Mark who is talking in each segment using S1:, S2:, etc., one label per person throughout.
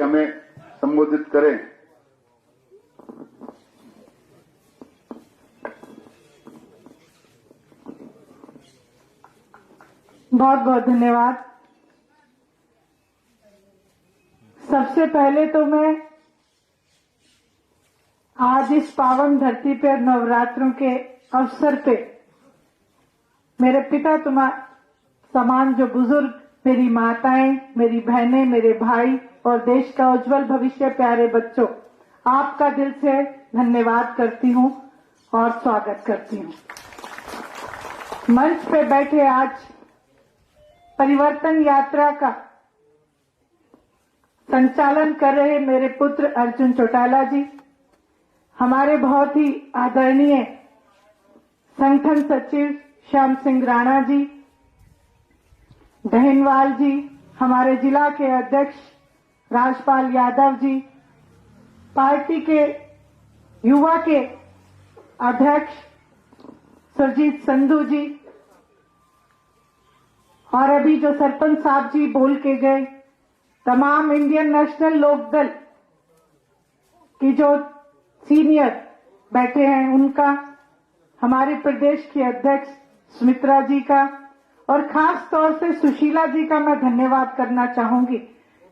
S1: हमें संबोधित करें।
S2: बहुत बहुत धन्यवाद। सबसे पहले तो मैं आज इस पावन धरती पर नवरात्रों के अवसर पे मेरे पिता समान जो बुजुर्ग, मेरी माताएं, मेरी बहनें, मेरे भाई और देश का उज्जवल भविष्य, प्यारे बच्चों, आपका दिल से धन्यवाद करती हूं और स्वागत करती हूं। मंच पे बैठे आज परिवर्तन यात्रा का संचालन कर रहे मेरे पुत्र अर्जुन चौटाला जी, हमारे बहुत ही आदरणीय संगठन सचिव श्याम सिंह राणा जी, दहिनवाल जी, हमारे जिला के अध्यक्ष राजपाल यादव जी, पार्टी के युवा के अध्यक्ष सुरजीत संधू जी, और अभी जो सरपंच साहब जी बोल के गए, तमाम इंडियन नेशनल लोकदल की जो सीनियर बैठे हैं उनका, हमारे प्रदेश की अध्यक्ष सुमित्रा जी का, और खास तौर से सुशीला जी का मैं धन्यवाद करना चाहूंगी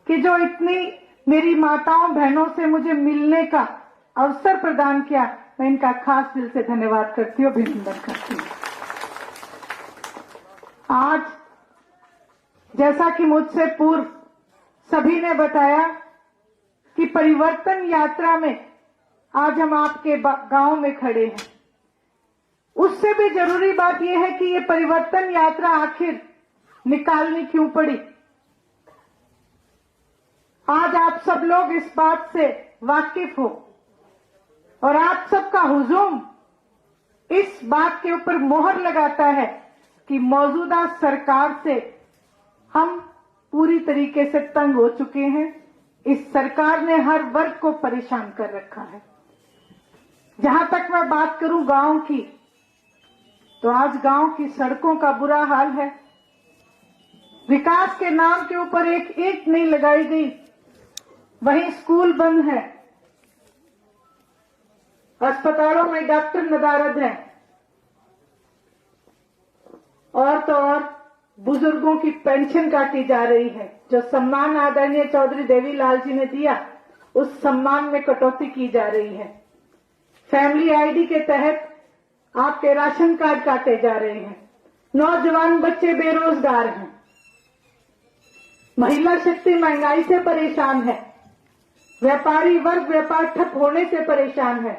S2: कि जो इतनी मेरी माताओं बहनों से मुझे मिलने का अवसर प्रदान किया। मैं इनका खास दिल से धन्यवाद करती हूँ, अभिनंदन करती हूँ। आज जैसा कि मुझसे पूर्व सभी ने बताया कि परिवर्तन यात्रा में आज हम आपके गांव में खड़े हैं। उससे भी जरूरी बात यह है कि ये परिवर्तन यात्रा आखिर निकालनी क्यों पड़ी। आज आप सब लोग इस बात से वाकिफ हो और आप सबका हुजूम इस बात के ऊपर मोहर लगाता है कि मौजूदा सरकार से हम पूरी तरीके से तंग हो चुके हैं। इस सरकार ने हर वर्ग को परेशान कर रखा है। जहां तक मैं बात करूं गांव की, तो आज गांव की सड़कों का बुरा हाल है। विकास के नाम के ऊपर एक ईंट नहीं लगाई गई, वहीं स्कूल बंद है, अस्पतालों में डॉक्टर नदारद हैं, और तो और बुजुर्गों की पेंशन काटी जा रही है। जो सम्मान आदरणीय चौधरी देवीलाल जी ने दिया, उस सम्मान में कटौती की जा रही है। फैमिली आईडी के तहत आपके राशन कार्ड काटे जा रहे हैं। नौजवान बच्चे बेरोजगार हैं। महिला शक्ति महंगाई से परेशान है। व्यापारी वर्ग व्यापार ठप होने से परेशान है।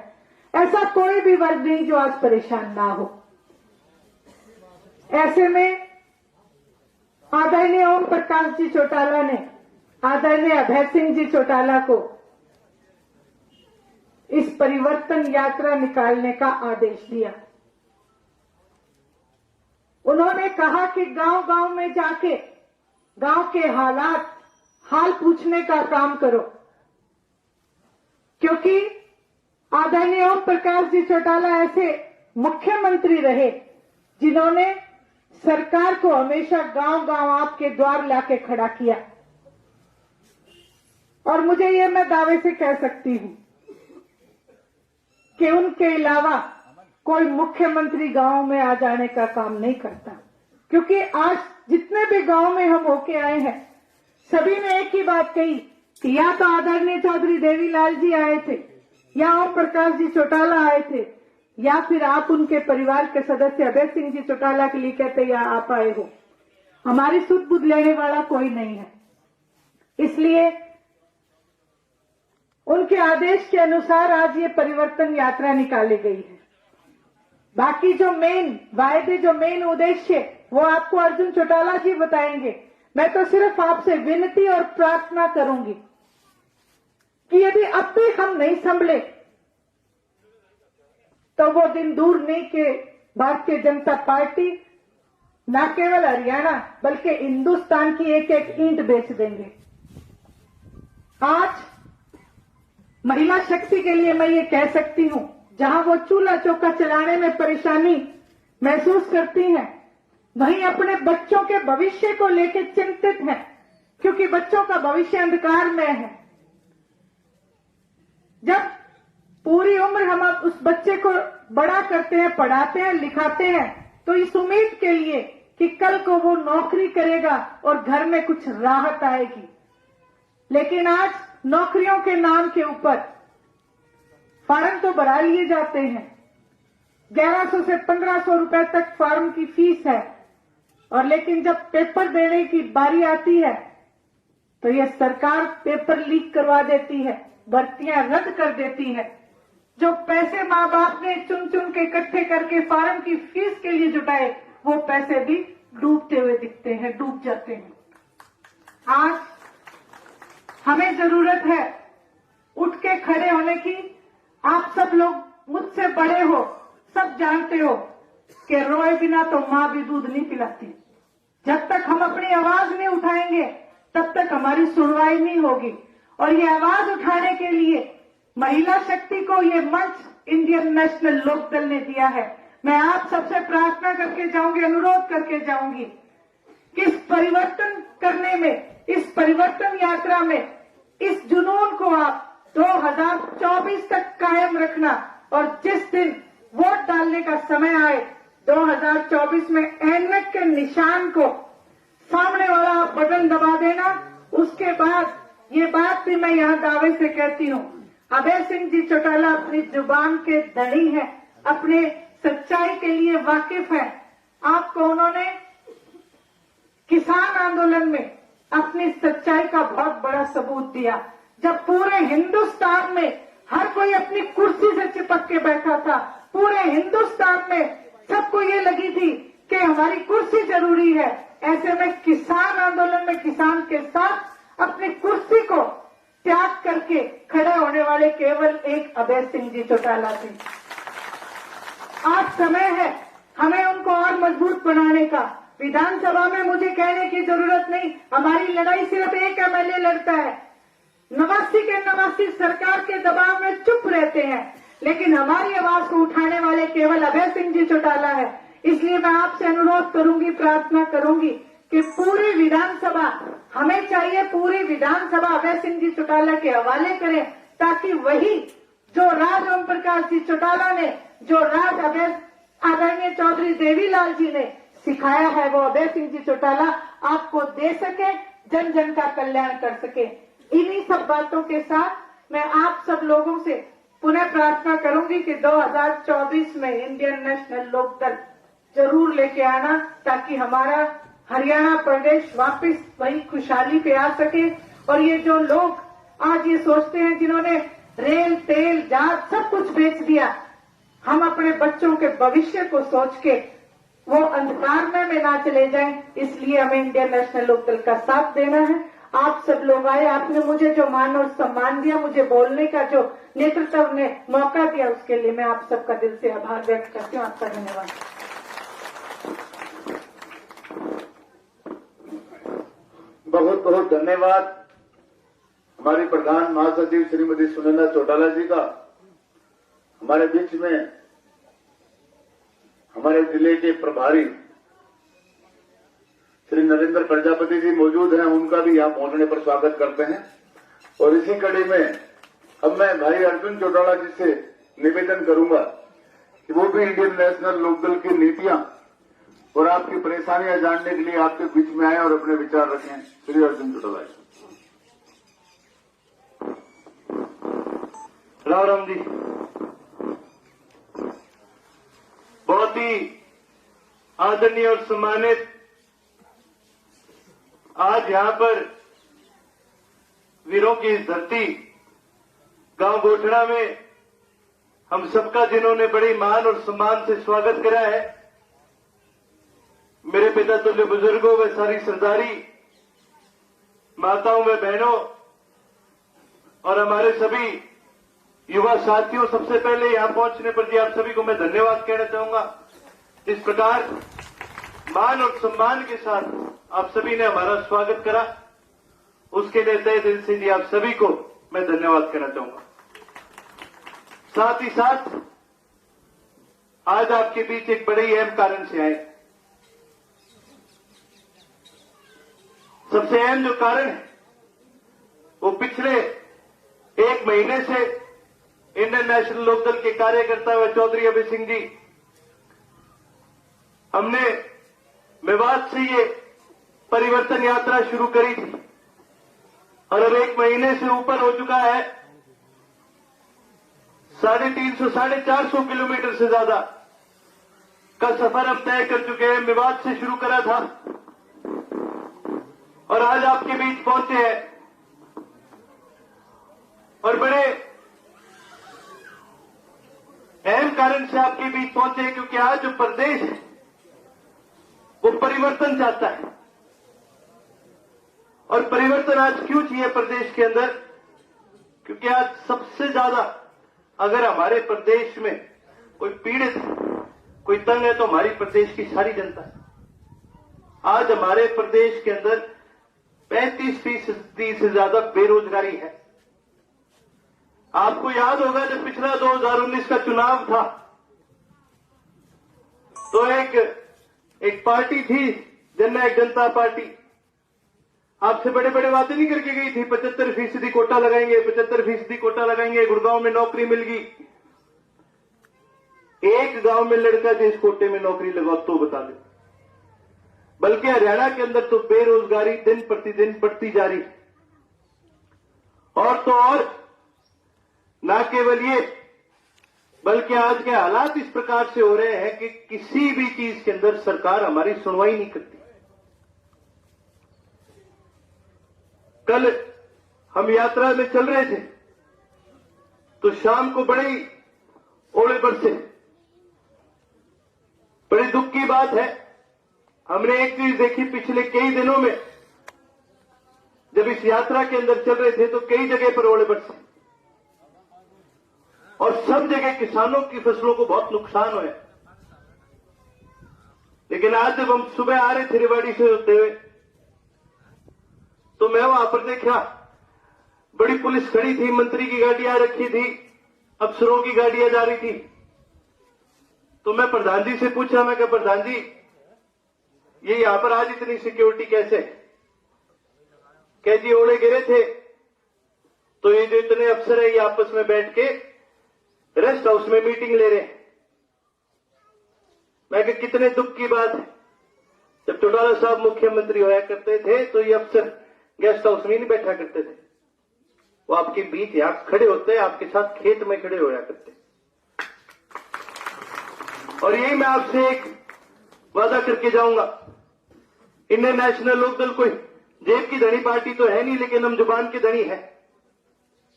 S2: ऐसा कोई भी वर्ग नहीं जो आज परेशान ना हो। ऐसे में आदरणीय ओम प्रकाश जी चौटाला ने आदरणीय अभय सिंह जी चौटाला को इस परिवर्तन यात्रा निकालने का आदेश दिया। उन्होंने कहा कि गांव गांव में जाके गांव के हाल पूछने का काम करो, क्योंकि आदरणीय ओम प्रकाश जी चौटाला ऐसे मुख्यमंत्री रहे जिन्होंने सरकार को हमेशा गांव गांव आपके द्वार लाके खड़ा किया। और मुझे ये मैं दावे से कह सकती हूं कि उनके अलावा कोई मुख्यमंत्री गांव में आ जाने का काम नहीं करता, क्योंकि आज जितने भी गांव में हम होके आए हैं, सभी ने एक ही बात कही कि या तो आदरणीय चौधरी देवीलाल जी आए थे, या ओम प्रकाश जी चौटाला आए थे, या फिर आप उनके परिवार के सदस्य अभय सिंह जी चौटाला के लिए कहते या आप आए हो। हमारी सुध बुध लेने वाला कोई नहीं है। इसलिए उनके आदेश के अनुसार आज ये परिवर्तन यात्रा निकाली गई है। बाकी जो मेन वायदे, जो मेन उद्देश्य, वो आपको अर्जुन चौटाला जी बताएंगे। मैं तो सिर्फ आपसे विनती और प्रार्थना करूंगी कि यदि अब भी हम नहीं संभले तो वो दिन दूर नहीं कि भारतीय जनता पार्टी न केवल हरियाणा बल्कि हिंदुस्तान की एक एक ईंट बेच देंगे। आज महिला शक्ति के लिए मैं ये कह सकती हूं, जहां वो चूल्हा चौका चलाने में परेशानी महसूस करती हैं, वहीं अपने बच्चों के भविष्य को लेकर चिंतित हैं, क्योंकि बच्चों का भविष्य अंधकार में है। जब पूरी उम्र हम अब उस बच्चे को बड़ा करते हैं, पढ़ाते हैं, लिखाते हैं, तो इस उम्मीद के लिए कि कल को वो नौकरी करेगा और घर में कुछ राहत आएगी। लेकिन आज नौकरियों के नाम के ऊपर फार्म तो बढ़ा लिए जाते हैं, 1100 से 1500 रुपए तक फार्म की फीस है, और लेकिन जब पेपर देने की बारी आती है तो यह सरकार पेपर लीक करवा देती है, भर्तियां रद्द कर देती है। जो पैसे माँ बाप ने चुन चुन के इकट्ठे करके फार्म की फीस के लिए जुटाए, वो पैसे भी डूबते हुए दिखते हैं, डूब जाते हैं। आज हमें जरूरत है उठ के खड़े होने की। आप सब लोग मुझसे बड़े हो, सब जानते हो कि रोए बिना तो माँ भी दूध नहीं पिलाती। जब तक हम अपनी आवाज नहीं उठाएंगे तब तक हमारी सुनवाई नहीं होगी। और ये आवाज उठाने के लिए महिला शक्ति को ये मंच इंडियन नेशनल लोकदल ने दिया है। मैं आप सबसे प्रार्थना करके जाऊंगी, अनुरोध करके जाऊंगी कि इस परिवर्तन करने में, इस परिवर्तन यात्रा में इस जुनून को आप 2024 तक कायम रखना, और जिस दिन वोट डालने का समय आए 2024 में ऐनक के निशान को सामने वाला बटन दबा देना। उसके बाद ये बात भी मैं यहां दावे से कहती हूं, अभय सिंह जी चौटाला अपनी जुबान के धनी है, अपने सच्चाई के लिए वाकिफ है। आपको उन्होंने किसान आंदोलन में अपनी सच्चाई का बहुत बड़ा सबूत दिया, जब पूरे हिंदुस्तान में हर कोई अपनी कुर्सी से चिपक के बैठा था। पूरे हिंदुस्तान में सबको ये लगी थी कि हमारी कुर्सी जरूरी है। ऐसे में किसान आंदोलन में किसान के साथ अपनी कुर्सी को त्याग करके खड़े होने वाले केवल एक अभय सिंह जी चौटाला थे। आज समय है हमें उनको और मजबूत बनाने का। विधानसभा में मुझे कहने की जरूरत नहीं, हमारी लड़ाई सिर्फ एक एमएलए लड़ता है। 89 के 89 सरकार के दबाव में चुप रहते हैं, लेकिन हमारी आवाज को उठाने वाले केवल अभय सिंह जी चौटाला है। इसलिए मैं आपसे अनुरोध करूंगी, प्रार्थना करूंगी कि पूरी विधानसभा, हमें चाहिए पूरी विधानसभा अभय सिंह जी चौटाला के हवाले करें, ताकि वही जो राज ओम प्रकाश जी चौटाला ने, जो राज अभय आदरणीय चौधरी देवीलाल जी ने सिखाया है, वो अभय सिंह जी चौटाला आपको दे सके, जन जन का कल्याण कर सके। इन्हीं सब बातों के साथ मैं आप सब लोगों से पुनः प्रार्थना करूंगी कि 2024 में इंडियन नेशनल लोकदल जरूर लेके आना, ताकि हमारा हरियाणा प्रदेश वापस वही खुशहाली पे आ सके। और ये जो लोग आज ये सोचते हैं, जिन्होंने रेल, तेल, जहाज सब कुछ बेच दिया, हम अपने बच्चों के भविष्य को सोच के वो अंधकार में ना चले जाएं, इसलिए हमें इंडियन नेशनल लोकदल का साथ देना है। आप सब लोग आए, आपने मुझे जो मान और सम्मान दिया, मुझे बोलने का जो नेतृत्व ने मौका दिया, उसके लिए मैं आप सबका दिल से आभार व्यक्त करती हूँ। आपका धन्यवाद।
S1: बहुत बहुत धन्यवाद हमारी प्रधान महासचिव श्रीमती सुनंदा चौटाला जी का। हमारे बीच में हमारे जिले के प्रभारी श्री नरेंद्र प्रजापति जी मौजूद हैं, उनका भी यहां पहुंचने पर स्वागत करते हैं। और इसी कड़ी में अब मैं भाई अर्जुन चौटाला जी से निवेदन करूंगा कि वो भी इंडियन नेशनल लोकदल की नीतियां और आपकी परेशानियां जानने के लिए आपके बीच में आए और अपने विचार रखें। श्री अर्जुन चौटाला जी।
S3: राम राम जी। बहुत ही आदरणीय और सम्मानित आज यहां पर वीरों की इस धरती गांव गोठड़ा में हम सबका जिन्होंने बड़ी मान और सम्मान से स्वागत करा है, मेरे पिता तुल्य बुजुर्गों व सारी सरदारी माताओं व बहनों और हमारे सभी युवा साथियों, सबसे पहले यहां पहुंचने पर जी आप सभी को मैं धन्यवाद कहना चाहूंगा। इस प्रकार मान और सम्मान के साथ आप सभी ने हमारा स्वागत करा, उसके लिए तहे दिल से जी आप सभी को मैं धन्यवाद कहना चाहूंगा। साथ ही साथ आज आपके बीच एक बड़े ही अहम कारण से आए। सबसे अहम जो कारण है वो पिछले एक महीने से इंडियन नेशनल लोकदल के कार्यकर्ता व चौधरी अभय सिंह जी, हमने मेवात से ये परिवर्तन यात्रा शुरू करी थी और अब 1 महीने से ऊपर हो चुका है। 350 450 किलोमीटर से ज्यादा का सफर हम तय कर चुके हैं। मेवात से शुरू करा था और आज आपके बीच पहुंचे हैं और बड़े अहम कारण से आपके बीच पहुंचे हैं, क्योंकि आज जो प्रदेश है वो परिवर्तन चाहता है। और परिवर्तन आज क्यों चाहिए प्रदेश के अंदर? क्योंकि आज सबसे ज्यादा अगर हमारे प्रदेश में कोई पीड़ित है, कोई तंग है, तो हमारी प्रदेश की सारी जनता है। आज हमारे प्रदेश के अंदर 35% से ज्यादा बेरोजगारी है। आपको याद होगा जब पिछला 2019 का चुनाव था तो एक पार्टी थी, जननायक जनता पार्टी, आपसे बड़े बड़े वादे नहीं करके गई थी। 75% कोटा लगाएंगे, 75% कोटा लगाएंगे, गुड़गांव में नौकरी मिल गई। एक गांव में लड़का जिस कोटे में नौकरी लगाओ तो बता दे। बल्कि हरियाणा के अंदर तो बेरोजगारी दिन प्रतिदिन बढ़ती जा रही है। और तो और न केवल ये, बल्कि आज के हालात इस प्रकार से हो रहे हैं कि किसी भी चीज के अंदर सरकार हमारी सुनवाई नहीं करती। कल हम यात्रा में चल रहे थे तो शाम को बड़े ओले बरसे। बड़ी दुख की बात है, हमने एक चीज देखी पिछले कई दिनों में, जब इस यात्रा के अंदर चल रहे थे तो कई जगह पर ओले बरसे और सब जगह किसानों की फसलों को बहुत नुकसान हुआ। लेकिन आज जब हम सुबह आ रहे थे रेवाड़ी से होते हुए तो मैं वहां पर देखा बड़ी पुलिस खड़ी थी, मंत्री की गाड़ियां रखी थी, अफसरों की गाड़ियां जा रही थी। तो मैं प्रधान जी से पूछा, मैं कहा प्रधान जी ये यहां पर आज इतनी सिक्योरिटी कैसे? कह जी ओले गिरे थे तो ये जो इतने अफसर है ये आपस में बैठ के रेस्ट हाउस में मीटिंग ले रहे हैं। मैं कहा कितने दुख की बात है, जब चौटाला साहब मुख्यमंत्री होया करते थे तो ये अफसर गेस्ट हाउस में नहीं बैठा करते थे, वो आपके बीच यहां खड़े होते, आपके साथ खेत में खड़े होया करते। और यही मैं आपसे एक वादा करके जाऊंगा, इंडियन नेशनल लोकदल कोई जेब की धनी पार्टी तो है नहीं, लेकिन हम जुबान के धनी है।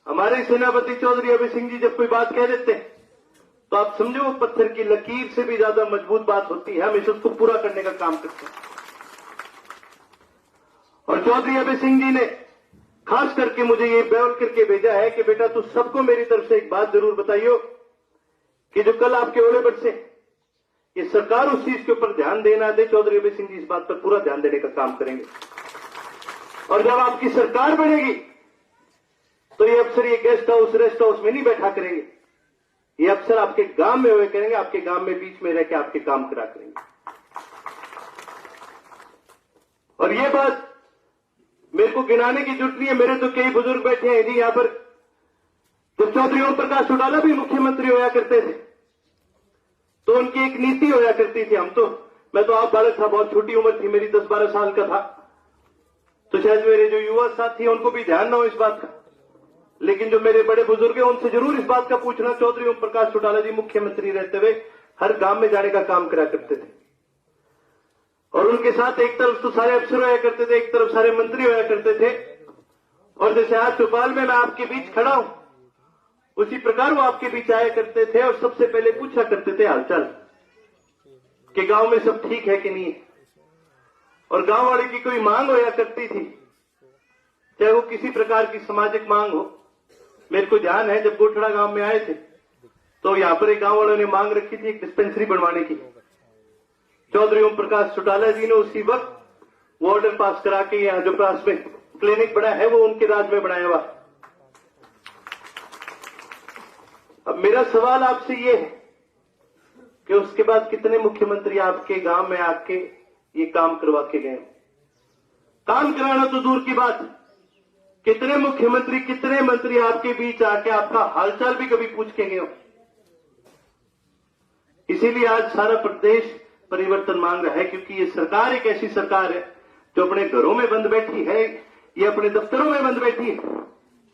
S3: हमारे सेनापति चौधरी अभय सिंह जी जब कोई बात कह देते तो आप समझो वो पत्थर की लकीर से भी ज्यादा मजबूत बात होती है। हम इस उसको पूरा करने का काम करते हैं। और चौधरी अभय सिंह जी ने खास करके मुझे ये बोल करके भेजा है कि बेटा तू सबको मेरी तरफ से एक बात जरूर बताइयो कि जो कल आपके ओले बरसे, ये सरकार उस चीज के ऊपर ध्यान देना दे। चौधरी अभय सिंह जी इस बात पर पूरा ध्यान देने का काम करेंगे। और जब आपकी सरकार बनेगी तो ये अफसर ये गेस्ट हाउस रेस्ट हाउस में नहीं बैठा करेंगे, ये अफसर आपके गांव में हुए करेंगे, आपके गांव में बीच में रह के आपके काम करा करेंगे। और ये बात मेरे को गिनाने की जरूरत नहीं है, मेरे तो कई बुजुर्ग बैठे हैं जी यहां पर। जब चौधरी ओम प्रकाश चौटाला भी मुख्यमंत्री होया करते थे तो उनकी एक नीति होया करती थी। मैं तो आप बालक था, बहुत छोटी उम्र थी मेरी, 10-12 साल का था, तो शायद मेरे जो युवा साथी हैं उनको भी ध्यान ना हो इस बात का, लेकिन जो मेरे बड़े बुजुर्ग हैं उनसे जरूर इस बात का पूछना। चौधरी ओम प्रकाश चौटाला जी मुख्यमंत्री रहते हुए हर गांव में जाने का काम करा करते थे और उनके साथ एक तरफ तो सारे अफसर होया करते थे, एक तरफ सारे मंत्री होया करते थे। और जैसे आज चौपाल में मैं आपके बीच खड़ा हूं, उसी प्रकार वो आपके बीच आया करते थे और सबसे पहले पूछा करते थे हालचाल कि गांव में सब ठीक है कि नहीं है। और गांव वाले की कोई मांग होया करती थी, चाहे वो किसी प्रकार की सामाजिक मांग हो। मेरे को ध्यान है जब गोठड़ा गांव में आए थे तो यहां पर एक गांव वालों ने मांग रखी थी एक डिस्पेंसरी बनवाने की। चौधरी ओम प्रकाश चौटाला जी ने उसी वक्त वो ऑर्डर पास करा के यहां जो पास में क्लिनिक बना है वो उनके राज में बनाया हुआ। अब मेरा सवाल आपसे ये है कि उसके बाद कितने मुख्यमंत्री आपके गांव में आके ये काम करवा के गए? काम कराना तो दूर की बात, कितने मुख्यमंत्री, कितने मंत्री आपके बीच आके आपका हालचाल भी कभी पूछ के गए हो? इसीलिए आज सारा प्रदेश परिवर्तन मांग रहा है, क्योंकि ये सरकार एक ऐसी सरकार है जो अपने घरों में बंद बैठी है, ये अपने दफ्तरों में बंद बैठी है,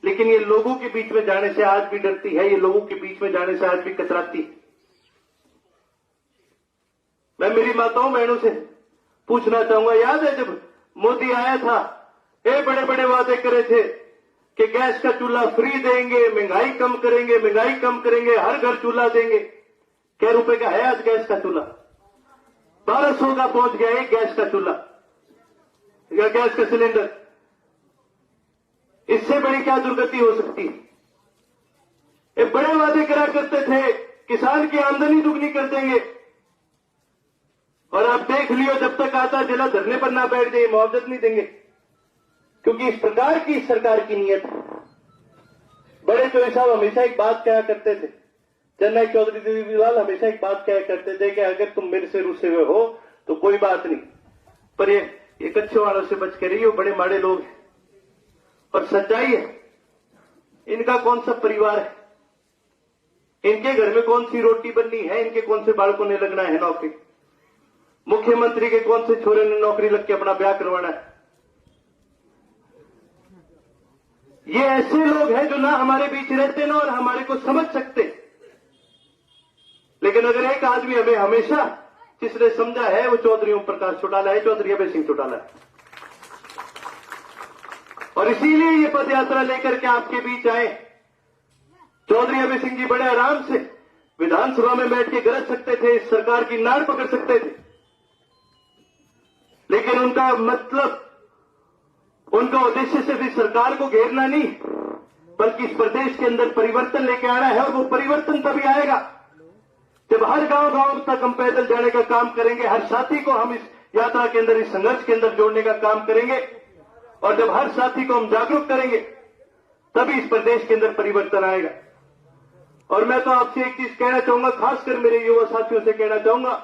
S3: लेकिन ये लोगों के बीच में जाने से आज भी डरती है, ये लोगों के बीच में जाने से आज भी कतराती है। मैं मेरी माताओं बहनों से पूछना चाहूंगा, याद है जब मोदी आया था, ये बड़े बड़े वादे करे थे कि गैस का चूल्हा फ्री देंगे, महंगाई कम करेंगे, महंगाई कम करेंगे, हर घर चूल्हा देंगे। क्या रुपए का है आज गैस का चूल्हा? 1200 का पहुंच गया है गैस का चूल्हा या गैस का सिलेंडर। इससे बड़ी क्या दुर्गति हो सकती है? ये बड़े वादे करा करते थे, किसान की आमदनी दुगनी कर देंगे, और आप देख लियो जब तक आता जिला धरने पर ना बैठ जाए मुआवजत नहीं देंगे, क्योंकि इस प्रकार की इस सरकार की नीयत है। बड़े चौधरी साहब हमेशा एक बात कहा करते थे, जननायक चौधरी देवीलाल हमेशा एक बात कहा करते थे कि अगर तुम मेरे से रुसे हुए हो तो कोई बात नहीं, पर ये कच्चे वालों से बच के रहिए, बड़े माड़े लोग हैं। और सच्चाई है, इनका कौन सा परिवार है, इनके घर में कौन सी रोटी बननी है, इनके कौन से बालकों ने लगना है नौकरी, मुख्यमंत्री के कौन से छोरे ने नौकरी लग के अपना ब्याह करवाना है। ये ऐसे लोग हैं जो ना हमारे बीच रहते ना और हमारे को समझ सकते, लेकिन अगर एक आदमी हमें हमेशा जिसने समझा है वो चौधरी ओम प्रकाश चौटाला है, चौधरी अभय सिंह चौटाला है। और इसीलिए ये पद यात्रा लेकर के आपके बीच आए। चौधरी अभय सिंह जी बड़े आराम से विधानसभा में बैठ के गरज सकते थे, इस सरकार की नाड़ पकड़ सकते थे, लेकिन उनका मतलब, उनका उद्देश्य सिर्फ इस सरकार को घेरना नहीं, बल्कि इस प्रदेश के अंदर परिवर्तन लेके आना है। और वो परिवर्तन तभी आएगा जब हर गांव गांव तक हम पैदल जाने का काम करेंगे, हर साथी को हम इस यात्रा के अंदर, इस संघर्ष के अंदर जोड़ने का काम करेंगे, और जब हर साथी को हम जागरूक करेंगे तभी इस प्रदेश के अंदर परिवर्तन आएगा। और मैं तो आपसे एक चीज कहना चाहूंगा, खासकर मेरे युवा साथियों से कहना चाहूंगा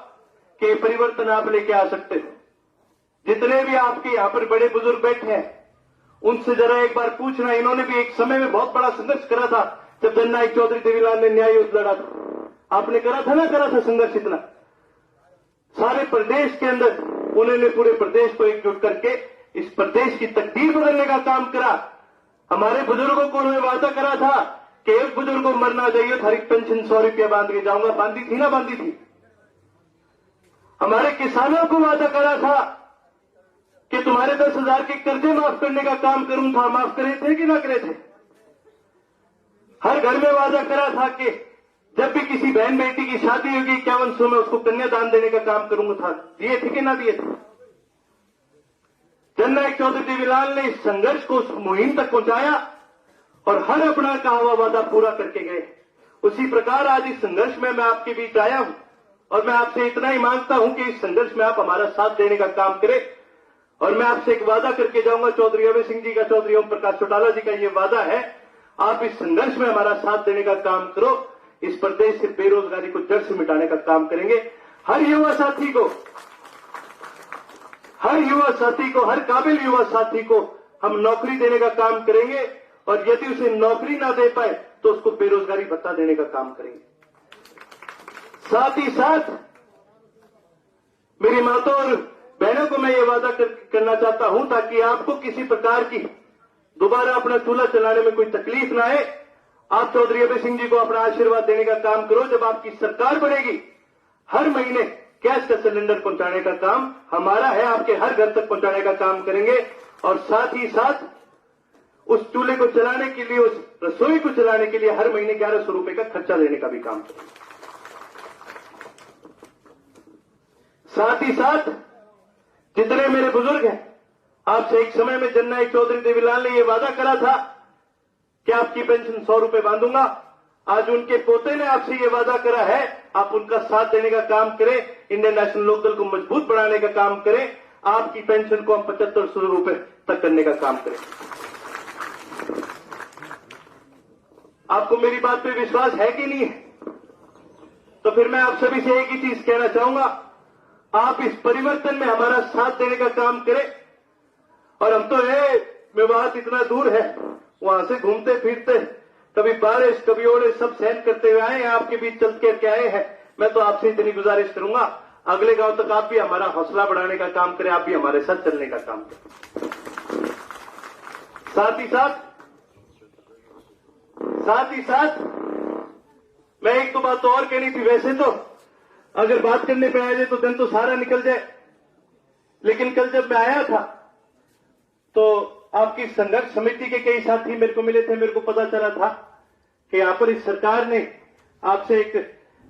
S3: कि परिवर्तन आप लेके आ सकते हो। जितने भी आपके यहां पर बड़े बुजुर्ग बैठे हैं उनसे जरा एक बार पूछना, इन्होंने भी एक समय में बहुत बड़ा संघर्ष करा था जब जननायक चौधरी देवीलाल ने न्याय युद्ध लड़ा था। आपने करा था ना, करा था संघर्ष इतना सारे प्रदेश के अंदर, उन्होंने पूरे प्रदेश को एकजुट करके इस प्रदेश की तकदीर बदलने का काम करा। हमारे बुजुर्गों को उन्होंने वादा करा था कि एक बुजुर्ग को मरना चाहिए, हर एक पेंशन 100 रुपया बांध के जाऊंगा, बांधी थी ना, बांधी थी। हमारे किसानों को वादा करा था कि तुम्हारे 10,000 के कर्जे माफ करने का काम करूंगा, माफ करे थे कि ना करे थे। हर घर में वादा करा था कि जब भी किसी बहन बेटी की शादी होगी 5100 में उसको कन्यादान देने का काम करूंगा था, दिए थे कि ना दिए थे। जननायक चौधरी देवीलाल ने इस संघर्ष को उस मुहिम तक पहुंचाया और हर अपना कहा हुआ वादा पूरा करके गए। उसी प्रकार आज इस संघर्ष में मैं आपके बीच आया हूं और मैं आपसे इतना ही मांगता हूं कि इस संघर्ष में आप हमारा साथ देने का काम करें। और मैं आपसे एक वादा करके जाऊंगा, चौधरी अभय सिंह जी का, चौधरी ओम प्रकाश चौटाला जी का ये वादा है, आप इस संघर्ष में हमारा साथ देने का काम करो। इस प्रदेश से बेरोजगारी को जड़ से मिटाने का काम करेंगे। हर युवा साथी को, हर काबिल युवा साथी को हम नौकरी देने का काम करेंगे, और यदि उसे नौकरी ना दे पाए तो उसको बेरोजगारी भत्ता देने का काम करेंगे। साथ ही साथ मेरी माताओं और बहनों को मैं ये वादा करना चाहता हूं, ताकि आपको किसी प्रकार की दोबारा अपना चूल्हा चलाने में कोई तकलीफ ना आए, आप चौधरी अभय सिंह जी को अपना आशीर्वाद देने का काम करो। जब आपकी सरकार बनेगी, हर महीने गैस का सिलेंडर पहुंचाने का काम हमारा है, आपके हर घर तक पहुंचाने का काम करेंगे। और साथ ही साथ उस चूल्हे को चलाने के लिए, उस रसोई को चलाने के लिए हर महीने 1100 रुपए का खर्चा देने का भी काम करेंगे। साथ ही साथ जितने मेरे बुजुर्ग हैं, आपसे एक समय में जननायक चौधरी देवीलाल ने यह वादा करा था कि आपकी पेंशन 100 रुपए बांधूंगा। आज उनके पोते ने आपसे ये वादा करा है, आप उनका साथ देने का काम करें, इंडियन नेशनल लोकदल को मजबूत बनाने का काम करें, आपकी पेंशन को हम 7500 रुपए तक करने का काम करें। आपको मेरी बात पे विश्वास है कि नहीं है? तो फिर मैं आप सभी से एक ही चीज कहना चाहूंगा, आप इस परिवर्तन में हमारा साथ देने का काम करें। और हम तो मेवात इतना दूर है, वहां से घूमते फिरते कभी बारिश कभी ओले सब सहन करते हुए आए हैं, आपके बीच चल के आए हैं। मैं तो आपसे इतनी गुजारिश करूंगा, अगले गांव तक आप भी हमारा हौसला बढ़ाने का काम करें, आप भी हमारे साथ चलने का काम करें। साथ ही साथ मैं एक तो बात तो और कहनी थी। वैसे तो अगर बात करने पे आ जाए तो दिन तो सारा निकल जाए, लेकिन कल जब मैं आया था तो आपकी संघर्ष समिति के कई साथी मेरे को मिले थे। मेरे को पता चला था कि यहां पर इस सरकार ने आपसे एक,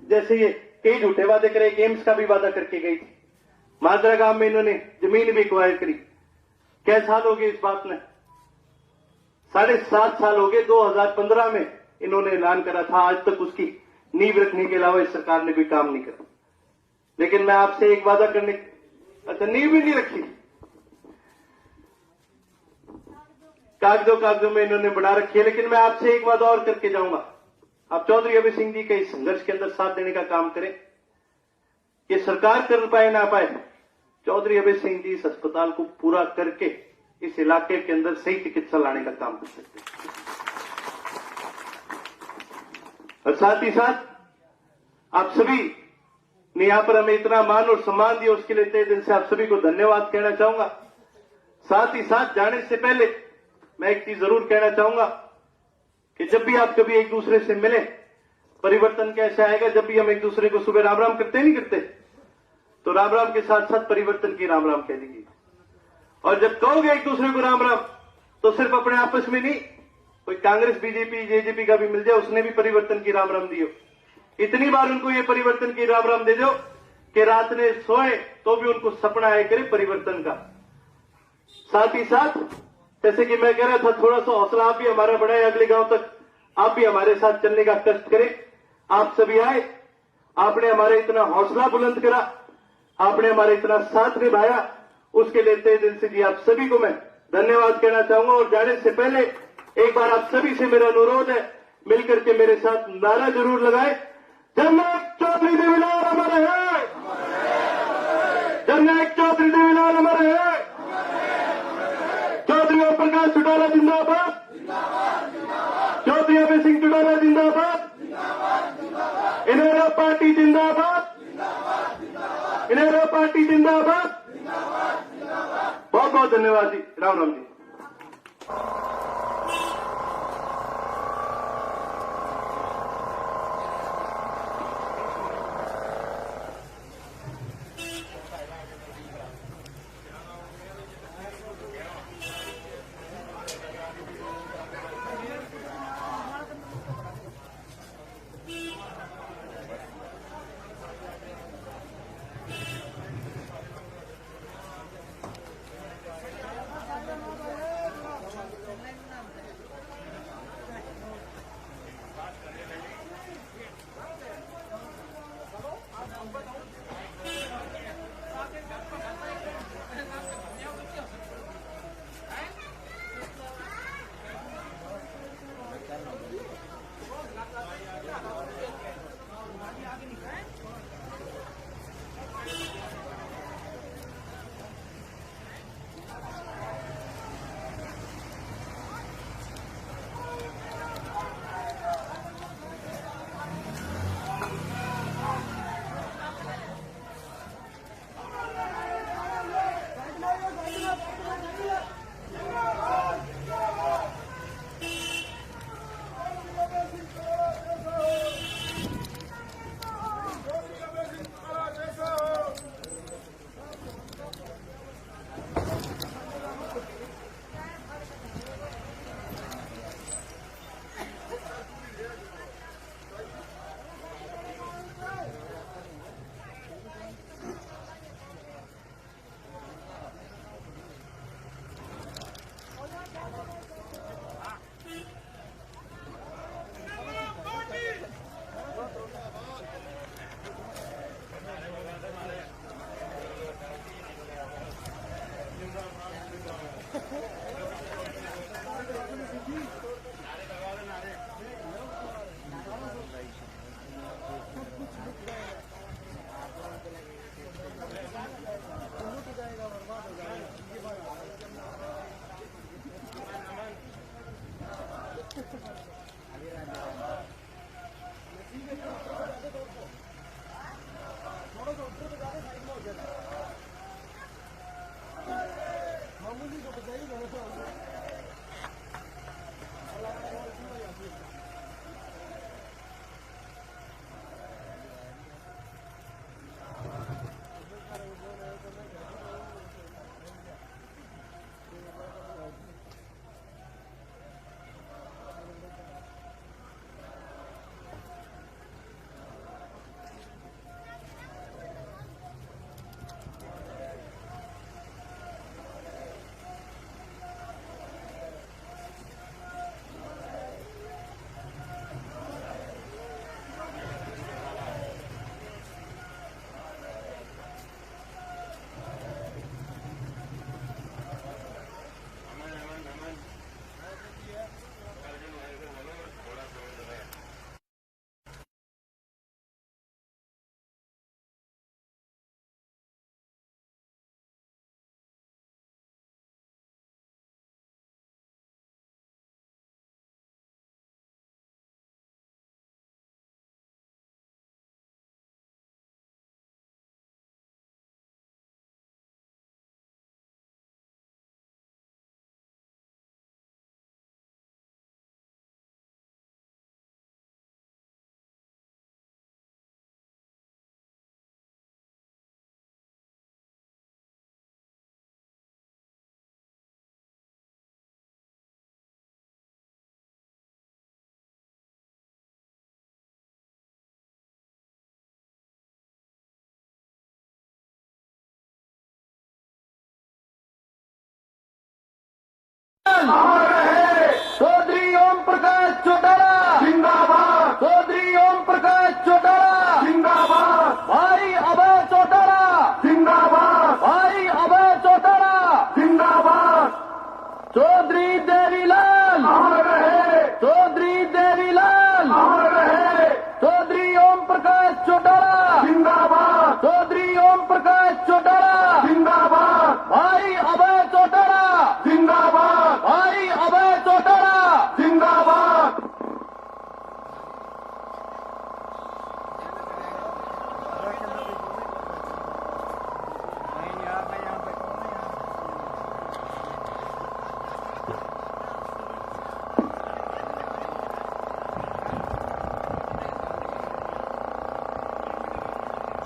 S3: जैसे ये कई झूठे वादे करे, एम्स का भी वादा करके गई थी। माजरा गांव में इन्होंने जमीन भी एक्वायर करी। क्या साल हो गए इस बात में? 7.5 साल हो गए। 2015 में इन्होंने ऐलान करा था, आज तक उसकी नींव रखने के अलावा इस सरकार ने कोई काम नहीं करा। लेकिन मैं आपसे एक वादा करने, अच्छा नींव भी नहीं रखी, कागजों में इन्होंने बना रखी है। लेकिन मैं आपसे एक वादा और करके जाऊंगा, आप चौधरी अभय सिंह जी के इस संघर्ष के अंदर साथ देने का काम करें। ये सरकार कर पाए ना पाए, चौधरी अभय सिंह जी इस अस्पताल को पूरा करके इस इलाके के अंदर सही चिकित्सा लाने का काम कर सकते हैं। और साथ ही साथ आप सभी ने यहां पर हमें इतना मान और सम्मान दिया, उसके लिए तहे दिल से आप सभी को धन्यवाद कहना चाहूंगा। साथ ही साथ जाने से पहले मैं एक चीज जरूर कहना चाहूंगा कि जब भी आप कभी एक दूसरे से मिले, परिवर्तन कैसे आएगा? जब भी हम एक दूसरे को सुबह राम राम करते नहीं करते, तो राम राम के साथ साथ परिवर्तन की राम राम कह दीजिए। और जब कहोगे एक दूसरे को राम राम, तो सिर्फ अपने आपस में नहीं, कोई कांग्रेस बीजेपी जेजेपी का भी मिल जाए, उसने भी परिवर्तन की राम राम दियो। इतनी बार उनको ये परिवर्तन की राम राम दे दो कि रात में सोए तो भी उनको सपना आया करे परिवर्तन का। साथ ही साथ जैसे कि मैं कह रहा था, थोड़ा सा हौसला आप भी हमारा बढ़ाए, अगले गांव तक आप भी हमारे साथ चलने का कष्ट करें। आप सभी आए, आपने हमारे इतना हौसला बुलंद करा, आपने हमारे इतना साथ निभाया, उसके लिए तहे दिल से जी आप सभी को मैं धन्यवाद कहना चाहूंगा। और जाने से पहले एक बार आप सभी से मेरा अनुरोध है, मिलकर के मेरे साथ नारा जरूर लगाए, जननायक चौधरी देवीलाल अमर है, जननायक चौधरी देवीलाल अमर है, चौधरी ओम प्रकाश चौटाला जिंदाबाद, चौधरी अभय सिंह चौटाला जिंदाबाद, इनेलो पार्टी जिंदाबाद, इनेलो पार्टी जिंदाबाद। बहुत बहुत धन्यवाद जी। राम राम जी।
S1: अमर रहे,
S4: चौधरी ओम प्रकाश चौटाला,
S1: जिंदाबाद,
S4: चौधरी ओम प्रकाश चौटाला,
S1: जिंदाबाद,
S4: भाई अभय चौटाला,
S1: जिंदाबाद,
S4: भाई अभय चौटाला,
S1: जिंदाबाद,
S4: चौधरी देवीलाल,
S1: अमर रहे,
S4: चौधरी देवीलाल,
S1: अमर रहे,
S4: चौधरी ओम प्रकाश चौटाला,
S1: जिंदाबाद,
S4: चौधरी ओम प्रकाश चौटाला,
S1: जिंदाबाद,
S4: भाई अभय चौटाला,
S1: जिंदाबाद,
S4: भाई अभय चौटाला,
S1: जिंदाबाद।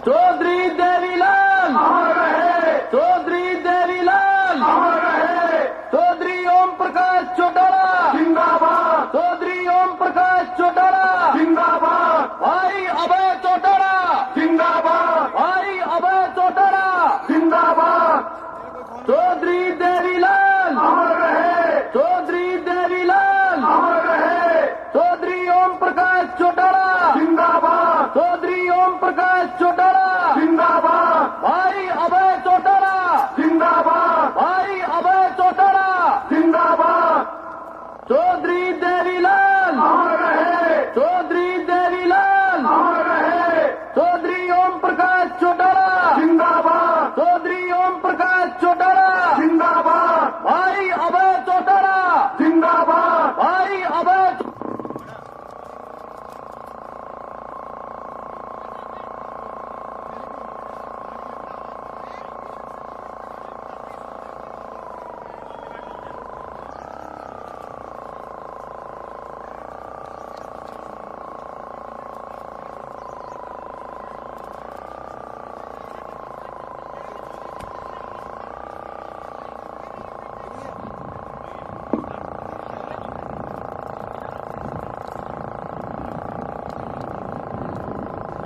S4: चौधरी देवीलाल,
S1: अमर रहे,
S4: चौधरी देवीलाल,
S1: अमर रहे,
S4: चौधरी ओम प्रकाश चौटाला,
S1: जिंदाबाद,
S4: चौधरी ओम प्रकाश चौटाला,
S1: जिंदाबाद,
S4: भाई अभय चौटाला,
S1: जिंदाबाद,
S4: भाई अभय चौटाला,
S1: जिंदाबाद,
S4: चौधरी देवीलाल,
S1: अमर रहे,
S4: चौधरी देवीलाल,
S1: अमर रहे,
S4: चौधरी ओम प्रकाश चौटाला,
S1: जिंदाबाद,
S4: चौधरी ओम प्रकाश चौटाला,
S1: जिंदाबाद,
S4: भाई अभय चौटाला,
S1: जिंदाबाद,
S4: भाई अभय चौटाला,
S1: जिंदाबाद,
S4: चौधरी देवीलाल,
S1: अमर रहे,
S4: चौधरी देवीलाल,
S1: अमर रहे,
S4: चौधरी ओम प्रकाश चौटाला,
S1: जिंदाबाद,
S4: चौधरी ओम प्रकाश चौटाला,
S1: जिंदाबाद,
S4: भाई अभय चौटाला,
S1: जिंदाबाद,
S4: भाई अभय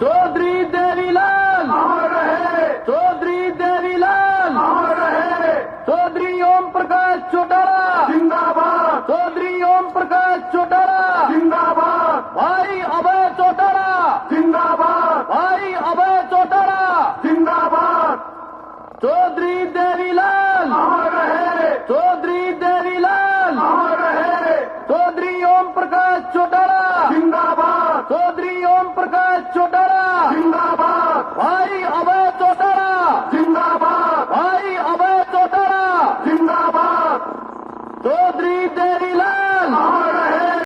S4: चौधरी देवीलाल,
S1: अमर रहे,
S4: चौधरी देवीलाल,
S1: अमर रहे,
S4: चौधरी ओम प्रकाश चौटाला,
S1: जिंदाबाद,
S4: चौधरी ओम प्रकाश चौटाला,
S1: जिंदाबाद,
S4: भाई अभय चौटाला,
S1: जिंदाबाद,
S4: भाई अभय चौटाला,
S1: जिंदाबाद,
S4: चौधरी देवीलाल,
S1: अमर रहे,
S4: चौधरी देवीलाल,
S1: अमर रहे,
S4: चौधरी ओम प्रकाश चौटाला,
S1: जिंदाबाद,
S4: चौधरी ओम प्रकाश चौटाला,
S1: जिंदाबाद,
S4: भाई अभय चौटाला,
S1: जिंदाबाद,